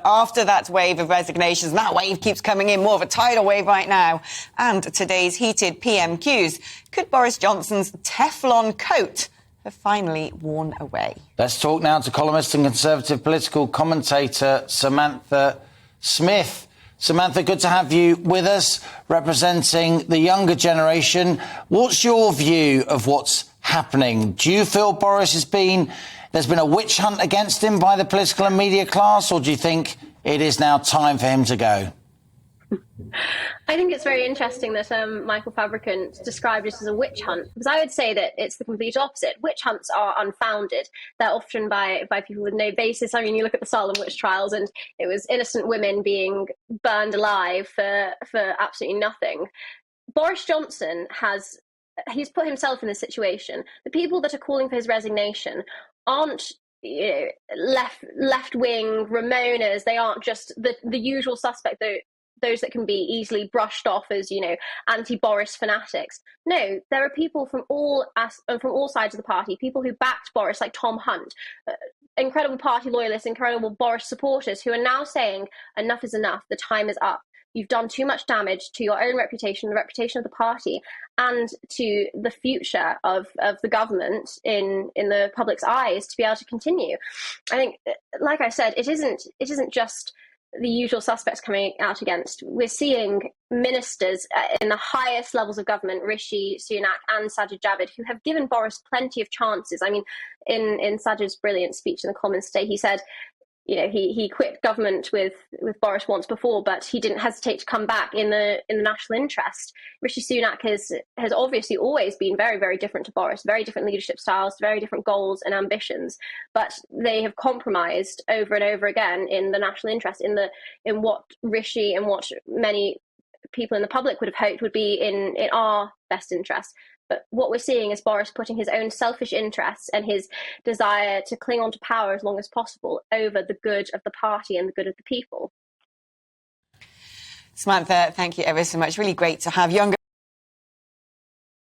After that wave of resignations, and that wave keeps coming in, more of a tidal wave right now, and today's heated PMQs, could Boris Johnson's Teflon coat have finally worn away? Let's talk now to columnist and Conservative political commentator Samantha Smith. Samantha, good to have you with us, representing the younger generation. What's your view of what's happening? Do you feel there's been a witch hunt against him by the political and media class, or do you think it is now time for him to go? I think it's very interesting that Michael Fabricant described it as a witch hunt, because I would say that it's the complete opposite. Witch hunts are unfounded. They're often by people with no basis. I mean, you look at the Salem witch trials and it was innocent women being burned alive for absolutely nothing. Boris Johnson he's put himself in this situation. The people that are calling for his resignation aren't left-wing Ramonas. They aren't just the usual suspect, those that can be easily brushed off as, anti-Boris fanatics. No, there are people from all sides of the party, people who backed Boris, like Tom Hunt, incredible party loyalists, incredible Boris supporters, who are now saying enough is enough, the time is up. You've done too much damage to your own reputation, the reputation of the party, and to the future of the government in the public's eyes to be able to continue. I think, like I said, it isn't just the usual suspects coming out against. We're seeing ministers in the highest levels of government, Rishi Sunak and Sajid Javid, who have given Boris plenty of chances. I mean, in Sajid's brilliant speech in the Commons today, he said, he quit government with Boris once before, but he didn't hesitate to come back in the national interest. Rishi Sunak has obviously always been very, very different to Boris, very different leadership styles, very different goals and ambitions, but they have compromised over and over again in the national interest, in what Rishi and what many people in the public would have hoped would be in our best interest. But what we're seeing is Boris putting his own selfish interests and his desire to cling on to power as long as possible over the good of the party and the good of the people. Samantha, thank you ever so much. Really great to have younger